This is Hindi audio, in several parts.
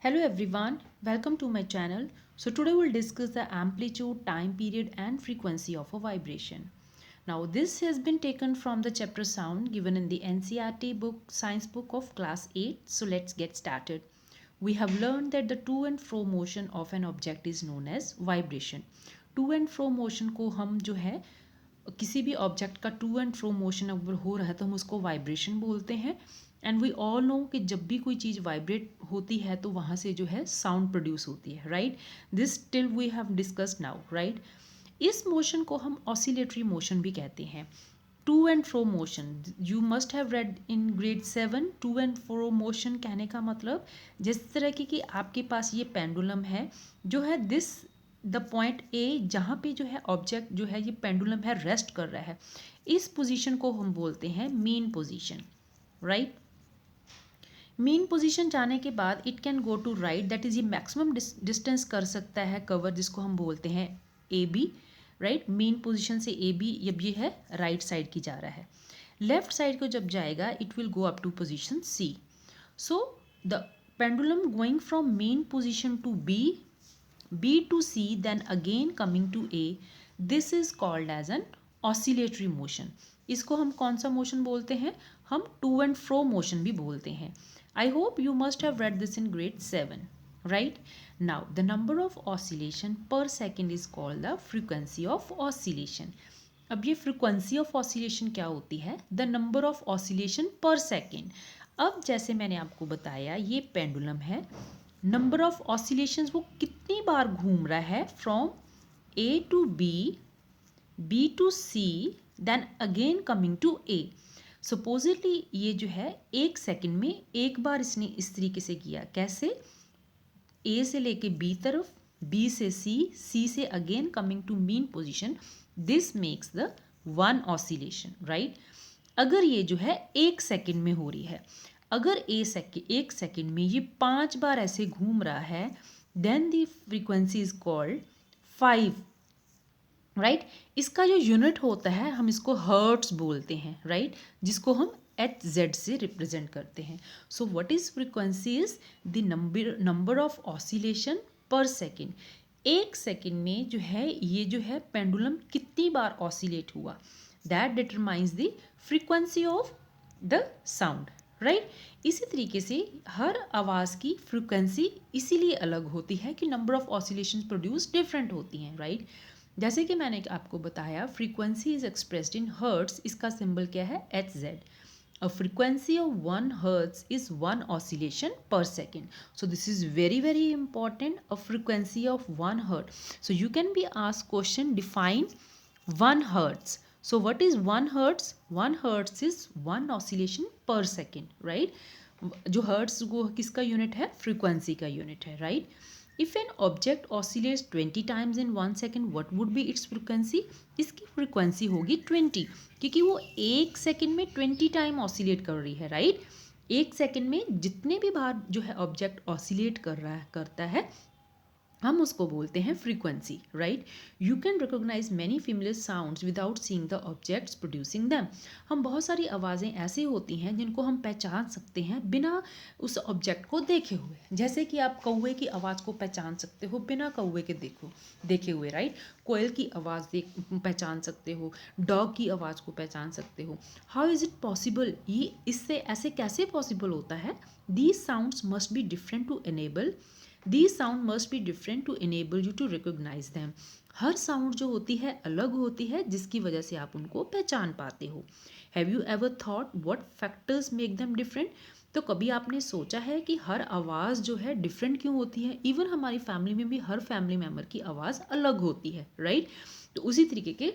Hello everyone, welcome to my channel. So today we'll discuss the amplitude, time period and frequency of a vibration. Now this has been taken from the chapter sound given in the NCERT book, science book of class 8. So let's get started. We have learned that the to and fro motion of an object is known as vibration. To and fro motion को हम जो है किसी भी ऑब्जेक्ट का टू एंड फ्रो मोशन अगर हो रहा है तो हम उसको वाइब्रेशन बोलते हैं. एंड वी ऑल नो कि जब भी कोई चीज़ वाइब्रेट होती है तो वहाँ से जो है साउंड प्रोड्यूस होती है, right. This till we have discussed now, right. इस मोशन को हम ऑसिलेटरी मोशन भी कहते हैं. To and fro motion you must have read in grade 7. To and fro motion कहने का मतलब जिस तरह की कि आपके पास ये पेंडुलम है जो है दिस द पॉइंट ए जहाँ पे जो है ऑब्जेक्ट जो है ये पेंडुलम है रेस्ट कर रहा है, इस पोजीशन को हम बोलते हैं mean position, right. Mean position जाने के बाद it can go to right, that is ये मैक्सिमम डिस्टेंस कर सकता है कवर, जिसको हम बोलते हैं A B, right. Mean position से ए बी जब ये है राइट साइड की जा रहा है. लेफ्ट साइड को जब जाएगा it will go up to position C. So the pendulum going from mean position to B to C, then again coming to A. This is called as an oscillatory motion. इसको हम कौन सा मोशन बोलते हैं? हम to and fro मोशन भी बोलते हैं. I hope you must have read this in grade 7, right? Now the number of oscillation per second is called the frequency of oscillation. अब ये frequency of oscillation क्या होती है? The number of oscillation per second. अब जैसे मैंने आपको बताया ये पेंडुलम है, नंबर ऑफ ऑसिलेशंस वो कितनी बार घूम रहा है from A to B to C, then again coming to A. Supposedly ये जो है एक सेकंड में एक बार इसने इस तरीके से किया. कैसे? ए से लेके बी तरफ, बी से सी से again coming to mean position. This makes the one oscillation, right. अगर ये जो है एक सेकंड में हो रही है, अगर एक सेकंड में ये 5 बार ऐसे घूम रहा है, then the frequency is called 5, right. इसका जो यूनिट होता है हम इसको हर्ट्स बोलते हैं, राइट, जिसको हम HZ से रिप्रेजेंट करते हैं. So what is frequency? Is the number of oscillation पर सेकेंड. एक सेकेंड में जो है ये जो है पेंडुलम कितनी बार ऑसिलेट हुआ, that determines the frequency of the sound, right. इसी तरीके से हर आवाज़ की फ्रीक्वेंसी इसीलिए अलग होती है कि number of oscillations produce different होती हैं, राइट. जैसे कि मैंने आपको बताया frequency is expressed in hertz. इसका सिंबल क्या है? HZ. A frequency of 1 hertz is 1 oscillation per second. So this is very very important. A frequency of 1 hertz. So you can be asked question, define 1 hertz. So what is 1 hertz? 1 hertz is 1 oscillation per second, right? जो hertz वो किसका यूनिट है? फ्रीक्वेंसी का यूनिट है, right. If an object oscillates 20 times in 1 second, what would be its frequency? इसकी फ्रीक्वेंसी होगी 20, क्योंकि वो एक सेकंड में 20 टाइम ऑसिलेट कर रही है, राइट. एक सेकंड में जितने भी बार जो है ऑब्जेक्ट ऑसिलेट करता है हम उसको बोलते हैं frequency, right. You can recognise many familiar sounds without seeing the objects producing them. हम बहुत सारी आवाज़ें ऐसी होती हैं जिनको हम पहचान सकते हैं बिना उस ऑब्जेक्ट को देखे हुए. जैसे कि आप कौवे की आवाज़ को पहचान सकते हो बिना कौवे के देखे हुए, राइट. कोयल की आवाज़ पहचान सकते हो, डॉग की आवाज़ को पहचान सकते हो. How is it possible? ये इससे ऐसे कैसे पॉसिबल होता है? These sounds must be different to enable. These sound must be different to enable you to recognize them. Her sound जो होती है अलग होती है जिसकी वजह से आप उनको पहचान पाते हो. Have you ever thought what factors make them different? तो कभी आपने सोचा है कि हर आवाज़ जो है डिफरेंट क्यों होती है? इवन हमारी फैमिली में भी हर फैमिली मेम्बर की आवाज़ अलग होती है, राइट. तो उसी तरीके के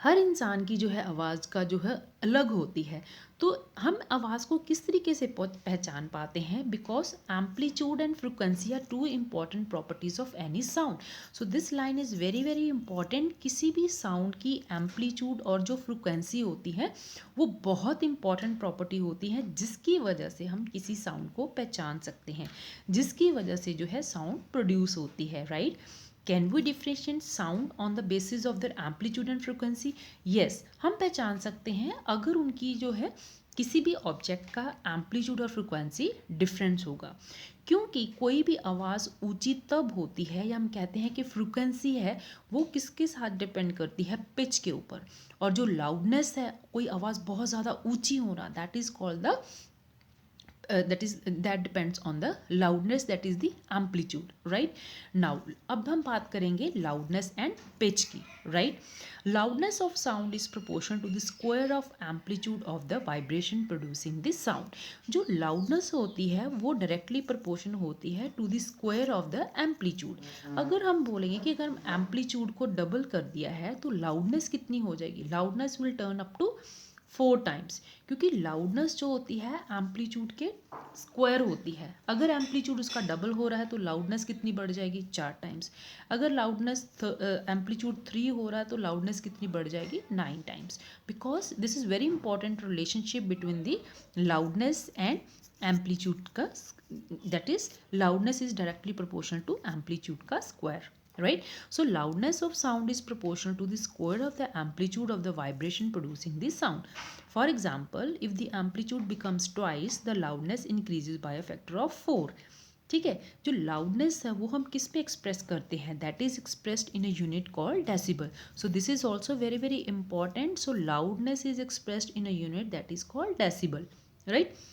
हर इंसान की जो है आवाज़ का जो है अलग होती है. तो हम आवाज़ को किस तरीके से पहचान पाते हैं? Because amplitude and frequency are two important properties of any sound. So this line is very very important. किसी भी साउंड की एम्पलीट्यूड और जो फ्रिक्वेंसी होती है वो बहुत इंपॉर्टेंट प्रॉपर्टी होती है जिसकी वजह से हम किसी साउंड को पहचान सकते हैं, जिसकी वजह से जो है साउंड प्रोड्यूस होती है, right. Can we differentiate sound on the basis of their amplitude and frequency? Yes, हम पहचान सकते हैं अगर उनकी जो है किसी भी ऑब्जेक्ट का एम्पलीट्यूड और फ्रिक्वेंसी डिफरेंस होगा, क्योंकि कोई भी आवाज़ ऊंची तब होती है, या हम कहते हैं कि फ्रिक्वेंसी है वो किसके साथ डिपेंड करती है, पिच के ऊपर। और जो लाउडनेस है, कोई आवाज़ बहुत ज़्यादा ऊंची होना, that is called the that depends on the loudness, that is the amplitude, right? Now अब हम बात करेंगे loudness and pitch की, right? Loudness of sound is proportional to the square of amplitude of the vibration producing the sound. जो loudness होती है वो directly proportional होती है to the square of the amplitude. अगर हम बोलेंगे कि अगर हम amplitude को डबल कर दिया है तो loudness कितनी हो जाएगी, loudness will turn up to 4 times, क्योंकि लाउडनेस जो होती है एम्पलीट्यूड के स्क्वायर होती है। अगर एम्पलीट्यूड उसका डबल हो रहा है तो लाउडनेस कितनी बढ़ जाएगी, 4 टाइम्स। अगर लाउडनेस एम्पलीट्यूड 3 हो रहा है तो लाउडनेस कितनी बढ़ जाएगी, 9 times. Because this is very important relationship between the loudness and amplitude का, that is loudness is directly proportional to amplitude का square, right? So loudness of sound is proportional to the square of the amplitude of the vibration producing the sound. For example, if the amplitude becomes twice, the loudness increases by a factor of 4. ठीक है, जो loudness है वो हम किस पे एक्सप्रेस करते हैं, that is expressed in a unit called decibel. So this is also very very important. So loudness is expressed in a unit that is called decibel, right?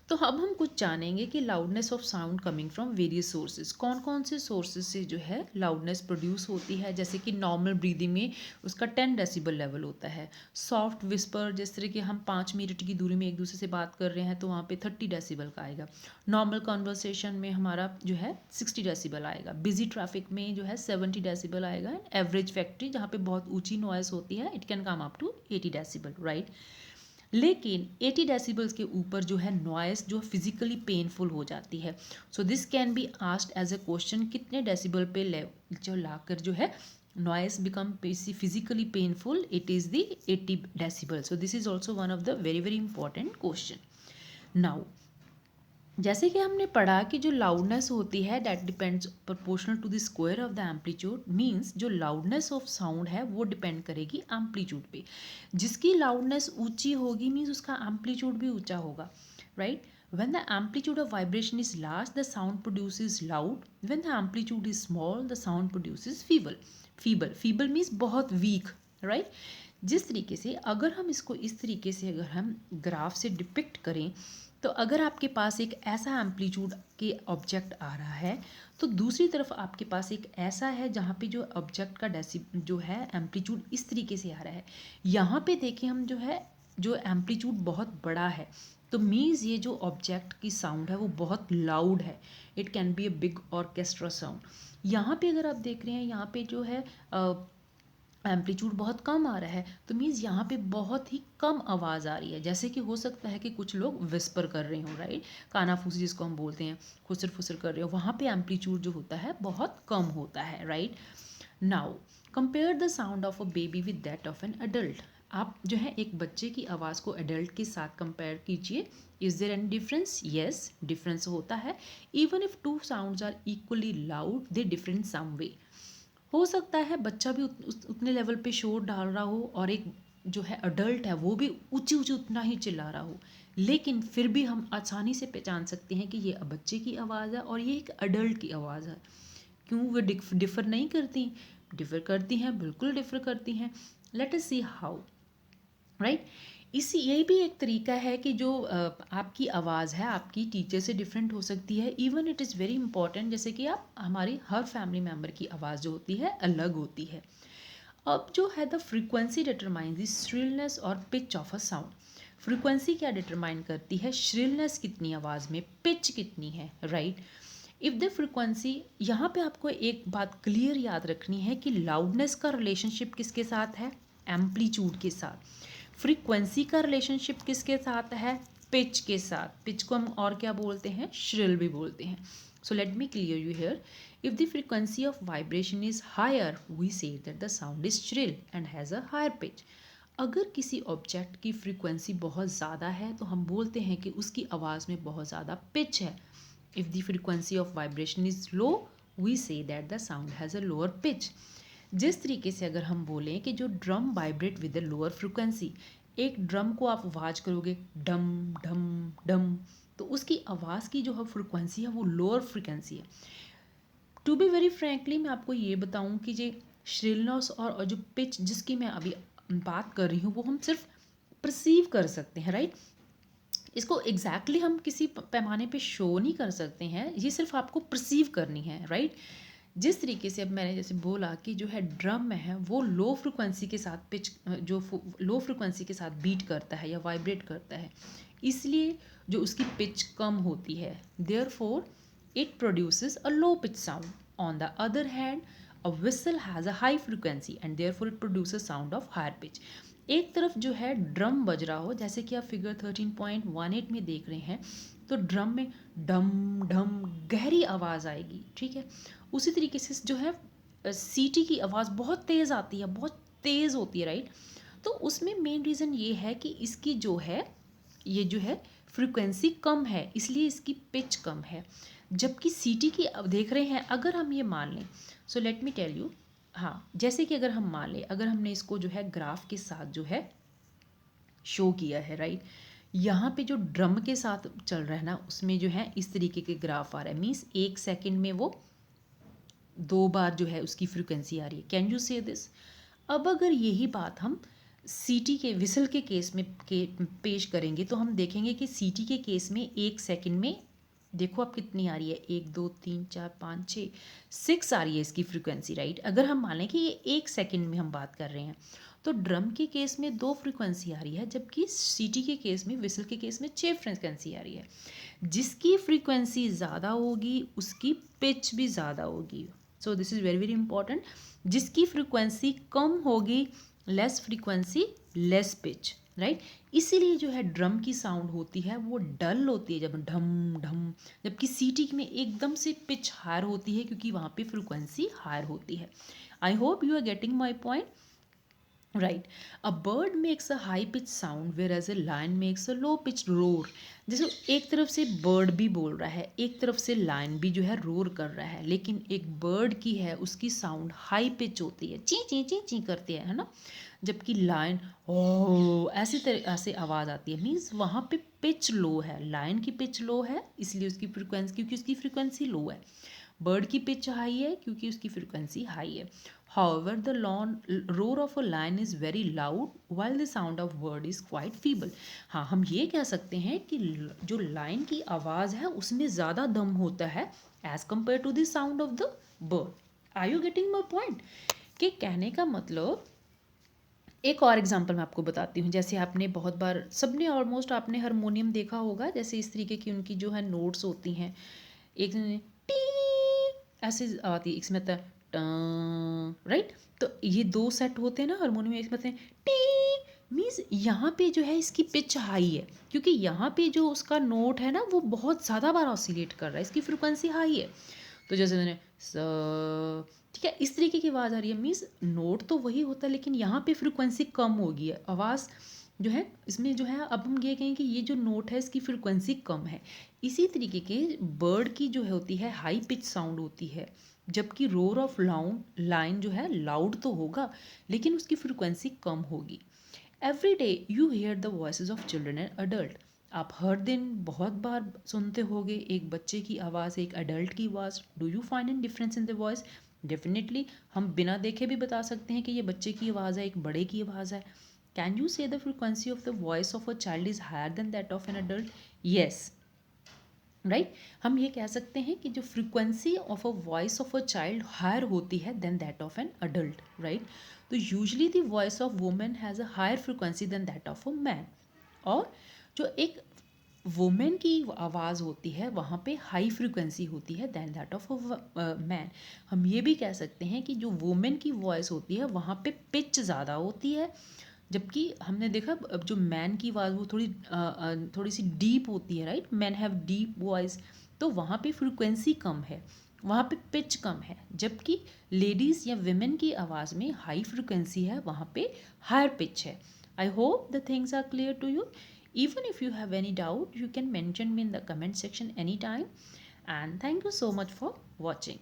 तो अब हम कुछ जानेंगे कि loudness of sound coming from various sources, कौन कौन से सोर्सेज से जो है लाउडनेस प्रोड्यूस होती है। जैसे कि नॉर्मल ब्रीदिंग में उसका 10 डेसिबल लेवल होता है। सॉफ्ट विस्पर, जिस तरह कि हम 5 मिनट की दूरी में एक दूसरे से बात कर रहे हैं तो वहाँ पे 30 डेसिबल का आएगा। नॉर्मल कॉन्वर्सेशन में हमारा जो है 60 डेसिबल आएगा। बिजी ट्रैफिक में जो है 70 डेसिबल आएगा। एंड एवरेज फैक्ट्री जहाँ पे बहुत ऊँची नॉइस होती है, it can come up to 80 decibel, right? लेकिन 80 डेसिबल्स के ऊपर जो है नॉइस जो फिजिकली पेनफुल हो जाती है। So this can be asked as a question, कितने डेसिबल पे जो लाकर जो है noise become physically painful, it is the 80 decibel. So this is also one of the very very important question. Now जैसे कि हमने पढ़ा कि जो लाउडनेस होती है that depends proportional to the square of the amplitude, means जो लाउडनेस ऑफ साउंड है वो डिपेंड करेगी एम्पलीट्यूड पे। जिसकी लाउडनेस ऊंची होगी मींस उसका एम्पलीट्यूड भी ऊंचा होगा, right? When the amplitude of vibration is large, the sound produces loud. When the amplitude is small, the sound produces feeble. Feeble means बहुत weak, right? जिस तरीके से अगर हम इसको इस तरीके से अगर हम ग्राफ से डिपिक्ट करें, तो अगर आपके पास एक ऐसा एम्पलीट्यूड के ऑब्जेक्ट आ रहा है तो दूसरी तरफ आपके पास एक ऐसा है जहाँ पे जो ऑब्जेक्ट का जो है एम्पलीट्यूड इस तरीके से आ रहा है। यहाँ पे देखें हम जो है जो एम्पलीट्यूड बहुत बड़ा है, तो मीन्स ये जो ऑब्जेक्ट की साउंड है वो बहुत लाउड है। It can be a big orchestra sound. यहाँ पे अगर आप देख रहे हैं यहाँ पे जो है एम्पलीट्यूड बहुत कम आ रहा है, तो मीन्स यहाँ पे बहुत ही कम आवाज़ आ रही है। जैसे कि हो सकता है कि कुछ लोग विस्पर कर रहे हो, राइट? कानाफूसी जिसको हम बोलते हैं, खुसर फुसर कर रहे हो, वहाँ पे एम्पलीट्यूड जो होता है बहुत कम होता है, right? Now compare the sound of a baby with that of an adult. आप जो है एक बच्चे की आवाज़ को एडल्ट के साथ कंपेयर कीजिए। Is there any difference? Yes, difference होता है। Even if two sounds are equally loud they different some way. हो सकता है बच्चा भी उतने लेवल पे शोर डाल रहा हो और एक जो है अडल्ट है वो भी ऊंची ऊंची उतना ही चिल्ला रहा हो, लेकिन फिर भी हम आसानी से पहचान सकते हैं कि ये बच्चे की आवाज़ है और ये एक अडल्ट की आवाज़ है। क्यों? वो डिफ़र नहीं करती? डिफ़र करती हैं, बिल्कुल डिफ़र करती हैं। Let us see how, right? इसी यही भी एक तरीका है कि जो आपकी आवाज़ है आपकी टीचर से डिफरेंट हो सकती है। Even it is very important, जैसे कि आप हमारी हर फैमिली मेम्बर की आवाज़ जो होती है अलग होती है। अब जो है the frequency determine the shrillness or pitch of a sound. Frequency क्या डिटरमाइन करती है? श्रिलनेस कितनी आवाज़ में, पिच कितनी है, राइट? इफ़ द फ्रीक्वेंसी, यहाँ पे आपको एक बात क्लियर याद रखनी है कि लाउडनेस का रिलेशनशिप किसके साथ है? एम्पलीट्यूड के साथ। फ्रीक्वेंसी का रिलेशनशिप किसके साथ है? पिच के साथ। पिच को हम और क्या बोलते हैं? श्रिल भी बोलते हैं। So let me clear you here. If the frequency of vibration is higher we say that the sound is shrill and has a higher pitch. अगर किसी ऑब्जेक्ट की फ्रीक्वेंसी बहुत ज़्यादा है तो हम बोलते हैं कि उसकी आवाज़ में बहुत ज़्यादा पिच है। If the frequency of vibration is low we say that the sound has a lower pitch. जिस तरीके से अगर हम बोलें कि जो drum vibrate with a lower frequency, एक ड्रम को आप आवाज़ करोगे डम डम डम, तो उसकी आवाज़ की जो है फ्रिक्वेंसी है वो लोअर फ्रिक्वेंसी है। टू बी वेरी फ्रैंकली मैं आपको ये बताऊं कि जो श्रिलनेस और जो पिच जिसकी मैं अभी बात कर रही हूँ वो हम सिर्फ परसीव कर सकते हैं, राइट। इसको एग्जैक्टली हम किसी पैमाने पे शो नहीं कर सकते हैं, ये सिर्फ आपको परसीव करनी है, राइट। जिस तरीके से अब मैंने जैसे बोला कि जो है ड्रम में है वो लो फ्रिक्वेंसी के साथ पिच जो लो फ्रिक्वेंसी के साथ बीट करता है या वाइब्रेट करता है, इसलिए जो उसकी पिच कम होती है, therefore it produces a low pitch sound. On the other hand, a whistle has a high frequency and therefore it produces sound of higher pitch. एक तरफ जो है ड्रम बज रहा हो, जैसे कि आप फिगर 13.18 में देख रहे हैं, तो ड्रम में डम डम गहरी आवाज़ आएगी, ठीक है। उसी तरीके से जो है सीटी की आवाज़ बहुत तेज़ आती है, बहुत तेज़ होती है, राइट। तो उसमें मेन रीज़न ये है कि इसकी जो है ये जो है फ्रिक्वेंसी कम है, इसलिए इसकी पिच कम है। जबकि सीटी की अब देख रहे हैं, अगर हम ये मान लें, so let me tell you, हाँ, जैसे कि अगर हम मान लें, अगर हमने इसको जो है ग्राफ के साथ जो है शो किया है, राइट, यहाँ पे जो ड्रम के साथ चल रहा है ना, उसमें जो है इस तरीके के ग्राफ आ रहा है, मीन्स 1 सेकेंड में वो 2 बार जो है उसकी फ्रिक्वेंसी आ रही है। कैन यू से दिस? अब अगर यही बात हम सीटी के विसल के केस में पेश करेंगे, तो हम देखेंगे कि सीटी के केस में 1 सेकेंड में देखो आप कितनी आ रही है, 1 2 3 4 5 6 आ रही है इसकी फ्रिक्वेंसी, राइट। अगर हम मान लें कि ये 1 सेकेंड में हम बात कर रहे हैं, तो ड्रम के केस में 2 फ्रिक्वेंसी आ रही है, जबकि सीटी के केस में, विसल के केस में 6 फ्रिक्वेंसी आ रही है। जिसकी फ्रिक्वेंसी ज़्यादा होगी उसकी पिच भी ज़्यादा होगी। So this is very very important. जिसकी फ्रिक्वेंसी कम होगी, less frequency less pitch, right. इसीलिए जो है ड्रम की साउंड होती है वो डल होती है जब ढम ढम, जबकि सीटी में एकदम से पिच हायर होती है क्योंकि वहाँ पे फ्रिक्वेंसी हायर होती है। I hope you are getting my point, right. A bird makes a high pitch sound whereas a lion makes a low pitch roar. जैसे एक तरफ से बर्ड भी बोल रहा है, एक तरफ से लायन भी जो है रोर कर रहा है, लेकिन एक बर्ड की है उसकी साउंड हाई पिच होती है, ची ची ची ची करती है ना, जबकि लायन ओ ऐसी तरह से आवाज़ आती है, मीन्स वहाँ पे पिच लो है, लायन की पिच लो है इसलिए उसकी फ्रिक्वेंसी, क्योंकि उसकी फ्रिक्वेंसी लो है। बर्ड की पिच हाई है क्योंकि उसकी फ्रिक्वेंसी हाई है। However, the roar of a lion is very loud while the sound of bird is quite feeble. हाँ, हम ये कह सकते हैं कि जो लाइन की आवाज़ है उसमें ज़्यादा दम होता है as compared to the sound of the bird. Are you getting my point? कि कहने का मतलब, एक और एग्जांपल मैं आपको बताती हूँ। जैसे आपने बहुत बार, सबने ऑलमोस्ट आपने हारमोनियम देखा होगा, जैसे इस तरीके की उनकी जो है नोट्स होती हैं, एक टी ऐसे आती है, इसमें आता राइट। तो ये 2 सेट होते हैं ना हारमोनियम में, इसमें टी, मीन्स यहाँ पे जो है इसकी पिच हाई है क्योंकि यहाँ पे जो उसका नोट है ना वो बहुत ज़्यादा बार ऑसिलेट कर रहा है, इसकी फ्रिक्वेंसी हाई है। तो जैसे मैंने स, ठीक है, इस तरीके की आवाज़ आ रही है, मीन्स नोट तो वही होता है लेकिन यहाँ पे फ्रिक्वेंसी कम होगी है, आवाज़ जो है इसमें जो है, अब हम ये कहें कि ये जो नोट है इसकी फ्रिक्वेंसी कम है। इसी तरीके के बर्ड की जो है होती है हाई पिच साउंड होती है, जबकि रोर ऑफ लाइन जो है लाउड तो होगा लेकिन उसकी फ्रिक्वेंसी कम होगी। Every day you hear the voice of children and adult. आप हर दिन बहुत बार सुनते होगे एक बच्चे की आवाज़, एक अडल्ट की आवाज़। Do you find an difference in the voice? Definitely हम बिना देखे भी बता सकते हैं कि ये बच्चे की आवाज़ है, एक बड़े की आवाज़ है। Can you say the frequency of the voice of a child is higher than that of an adult? Yes, right. हम ये कह सकते हैं कि जो frequency of a voice of a child higher होती है then that of an adult, right. तो usually the voice of women has a higher frequency than that of a man. और जो एक वुमेन की आवाज़ होती है वहाँ पे हाई फ्रिक्वेंसी होती है then that of a man. हम ये भी कह सकते हैं कि जो वुमेन की वॉइस होती है वहाँ पे पिच ज़्यादा होती है, जबकि हमने देखा अब जो मैन की आवाज़ वो थोड़ी सी डीप होती है, right. Man have deep voice, तो वहाँ पे फ्रिक्वेंसी कम है, वहाँ पे पिच कम है, जबकि लेडीज़ या विमेन की आवाज़ में हाई फ्रिक्वेंसी है, वहाँ पे हायर पिच है। I hope the things are clear to you. Even if you have any doubt, you can mention me in the comment section anytime. And thank you so much for watching.